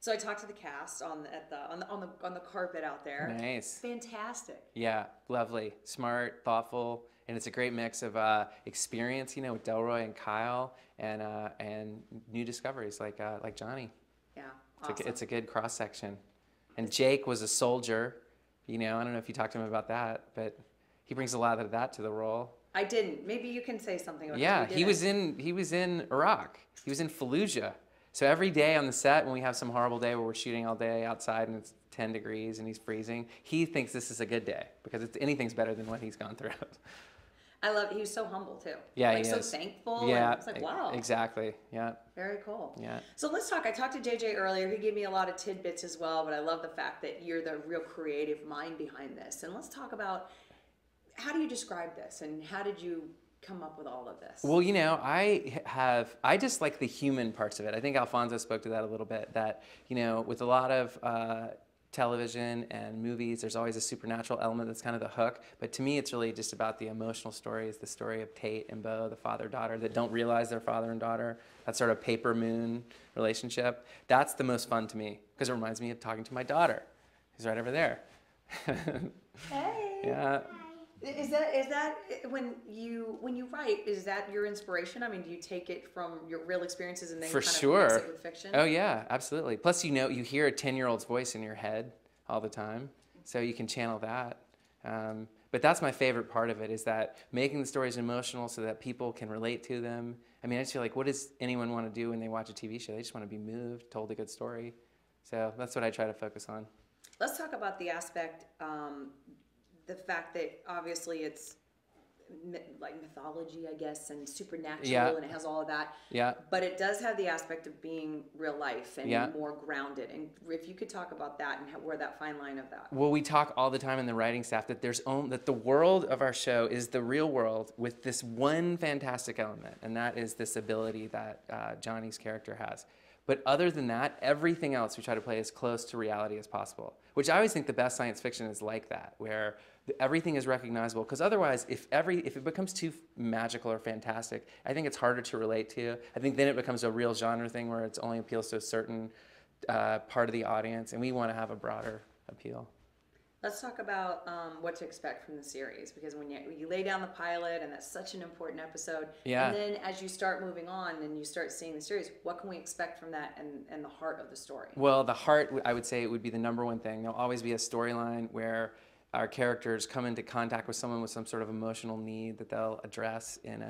So I talked to the cast on the carpet out there. Nice. Fantastic. Yeah, lovely, smart, thoughtful, and it's a great mix of experience, you know, with Delroy and Kyle, and new discoveries like Johnny. Yeah, It's awesome. a good cross section. And Jake was a soldier. You know, I don't know if you talked to him about that, but he brings a lot of that to the role. I didn't. Maybe you can say something about Yeah, because we didn't. he was in Iraq. He was in Fallujah. So every day on the set, when we have some horrible day where we're shooting all day outside and it's 10 degrees and he's freezing, he thinks this is a good day because anything's better than what he's gone through. I love. He was so humble too. Yeah, Like he so is. thankful. Yeah, And it's like wow. exactly. Yeah, Very cool. yeah. So let's talk. I talked to JJ earlier. He gave me a lot of tidbits as well, but I love the fact that you're the real creative mind behind this. And let's talk about how do you describe this and how did you come up with all of this? Well, you know, I just like the human parts of it. I think Alfonso spoke to that a little bit, that, you know, with a lot of television and movies, there's always a supernatural element that's kind of the hook. But to me, it's really just about the emotional stories, the story of Tate and Bo, the father-daughter that don't realize they're father and daughter, that sort of paper moon relationship. That's the most fun to me because it reminds me of talking to my daughter, who's right over there. Hey. Yeah. Is that when you write? Is that your inspiration? I mean, do you take it from your real experiences and then For kind of sure. mix it with fiction? Oh yeah, absolutely. Plus, you know, you hear a 10-year-old's voice in your head all the time, so you can channel that. But that's my favorite part of it, is that making the stories emotional so that people can relate to them. I mean, I just feel like, what does anyone want to do when they watch a TV show? They just want to be moved, told a good story. So that's what I try to focus on. Let's talk about the aspect, the fact that obviously it's like mythology, I guess, and supernatural, Yeah. and it has all of that. Yeah. But it does have the aspect of being real life and Yeah. more grounded. And if you could talk about that and where that fine line of that. Well, we talk all the time in the writing staff that that the world of our show is the real world with this one fantastic element, and that is this ability that Johnny's character has. But other than that, everything else we try to play as close to reality as possible, which I always think the best science fiction is like that, where everything is recognizable. Because otherwise, if it becomes too magical or fantastic, I think it's harder to relate to. I think then it becomes a real genre thing where it only appeals to a certain part of the audience, and we want to have a broader appeal. Let's talk about what to expect from the series, because when you lay down the pilot, and that's such an important episode, Yeah. and then as you start moving on and you start seeing the series, what can we expect from that and the heart of the story? Well, the heart, I would say, it would be the number one thing. There'll always be a storyline where our characters come into contact with someone with some sort of emotional need that they'll address in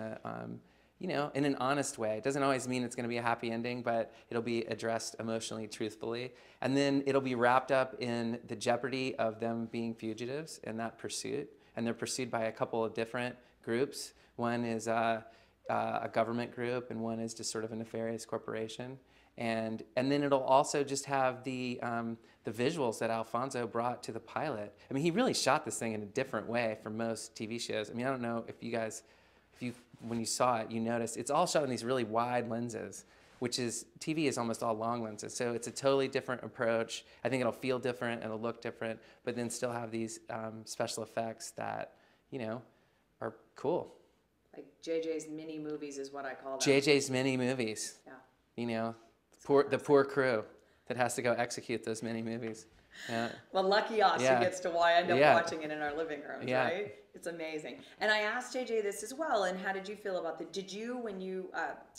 in an honest way. It doesn't always mean it's going to be a happy ending, but it'll be addressed emotionally, truthfully. And then it'll be wrapped up in the jeopardy of them being fugitives in that pursuit. And they're pursued by a couple of different groups. One is a government group, and one is just sort of a nefarious corporation. And then it'll also just have the visuals that Alfonso brought to the pilot. I mean, he really shot this thing in a different way from most TV shows. I mean, I don't know if you guys, when you saw it, you noticed it's all shot in these really wide lenses, which is, TV is almost all long lenses. So it's a totally different approach. I think it'll feel different, it'll look different, but then still have these special effects that, are cool. Like JJ's mini movies is what I call them. JJ's mini movies. Yeah. The poor crew that has to go execute those mini movies. Yeah. Well, lucky us Yeah. who gets to end up Yeah. watching it in our living rooms, Yeah. right? It's amazing. And I asked JJ this as well, and how did you feel about did you, when you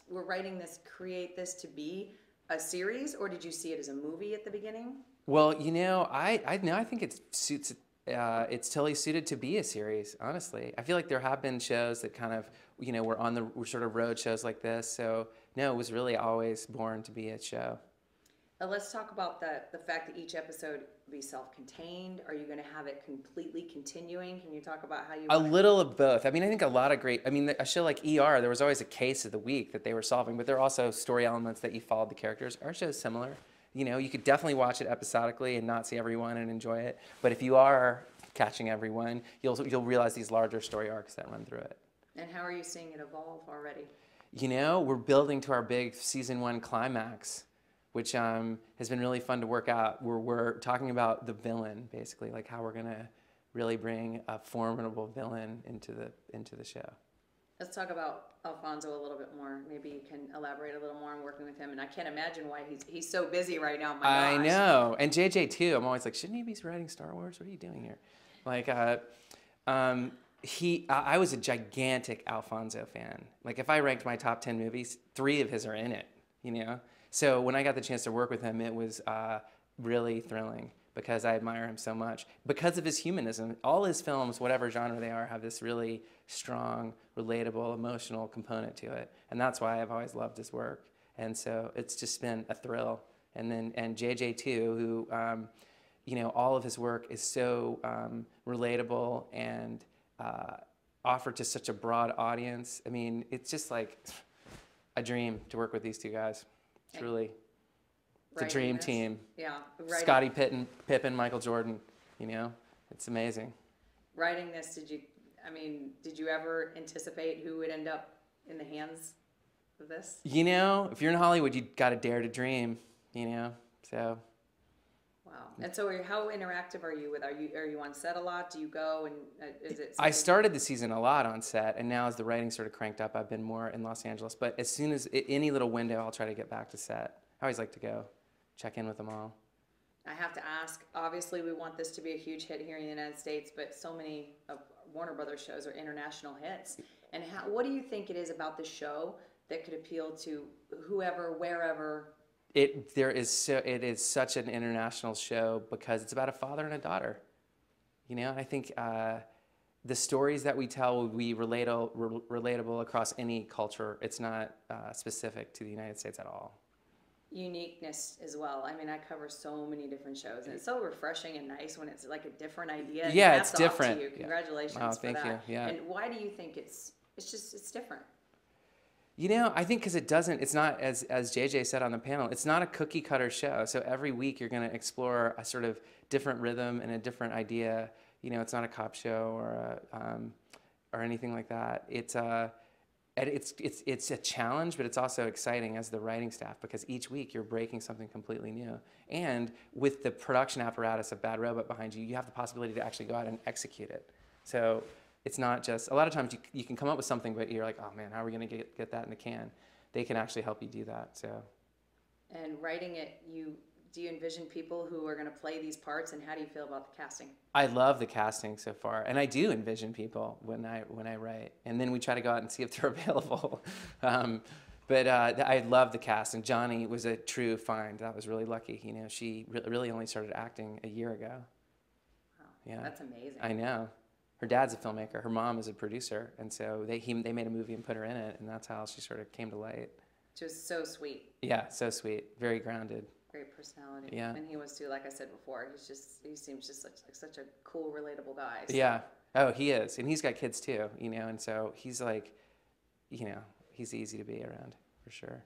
were writing this, create this to be a series, or did you see it as a movie at the beginning? Well, I think it suits. It's totally suited to be a series. Honestly, I feel like there have been shows that kind of, were sort of road shows like this. So no, it was really always born to be a show. Let's talk about the fact that each episode will be self-contained. Are you going to have it completely continuing? Can you talk about how you... A little of both. I mean, I think a show like ER, there was always a case of the week that they were solving, but there are also story elements that you followed the characters. Our show is similar. You could definitely watch it episodically and not see everyone and enjoy it. But if you are catching everyone, you'll realize these larger story arcs that run through it. And how are you seeing it evolve already? We're building to our big season 1 climax, which has been really fun to work out. We're talking about the villain, basically, like how we're gonna really bring a formidable villain into the show. Let's talk about Alfonso a little bit more. Maybe you can elaborate a little more on working with him. And I can't imagine why he's so busy right now. My I gosh. know. And JJ too. I'm always like, shouldn't he be writing Star Wars? What are you doing here? Like, I was a gigantic Alfonso fan. Like, if I ranked my top 10 movies, 3 of his are in it, you know? So when I got the chance to work with him, it was really thrilling because I admire him so much. Because of his humanism, all his films, whatever genre they are, have this really strong, relatable, emotional component to it. And that's why I've always loved his work. And so it's just been a thrill. And JJ too, who, you know, all of his work is so relatable and offered to such a broad audience. I mean, it's just like a dream to work with these 2 guys. Truly. It's a dream team. Yeah. Scottie Pippen, Michael Jordan, you know, it's amazing. Writing this, did you ever anticipate who would end up in the hands of this? You know, if you're in Hollywood, you got to dare to dream, you know, so. Wow. And so how interactive are you with, are you on set a lot? Do you go and is it? I started the season a lot on set, and now as the writing sort of cranked up, I've been more in Los Angeles. But as soon as any little window, I'll try to get back to set. I always like to go check in with them all. I have to ask, obviously we want this to be a huge hit here in the United States, but so many of Warner Brothers shows are international hits. And what do you think it is about the show that could appeal to whoever, wherever? It is such an international show because it's about a father and a daughter. You know, I think the stories that we tell will be relatable across any culture. It's not specific to the United States at all. Uniqueness as well. I mean, I cover so many different shows, and it's so refreshing and nice when it's like a different idea. Yeah, it's different. To you. Congratulations Oh, for that. thank you. Yeah. And why do you think it's different? You know, I think because it's not, as JJ said on the panel, it's not a cookie cutter show. So every week you're going to explore a sort of different rhythm and a different idea. You know, it's not a cop show or anything like that. It's a challenge, but it's also exciting as the writing staff because each week you're breaking something completely new. And with the production apparatus of Bad Robot behind you, you have the possibility to actually go out and execute it. So it's not just, a lot of times you can come up with something, but you're like, oh man, how are we going to get that in the can? They can actually help you do that. So. And writing it, do you envision people who are going to play these parts, and how do you feel about the casting? I love the casting so far, and I do envision people when I write, and then we try to go out and see if they're available. But I love the cast, and Johnny was a true find. That was really lucky. You know, she really only started acting a year ago. Wow, yeah, that's amazing. I know. Her dad's a filmmaker. Her mom is a producer, and so they made a movie and put her in it, and that's how she sort of came to light. She was so sweet. Yeah, so sweet. Very grounded. Great personality. Yeah. And he was too, like I said before, he seems just such a cool, relatable guy. So. Yeah. Oh, he is. And he's got kids too, you know, and so he's like, you know, he's easy to be around for sure.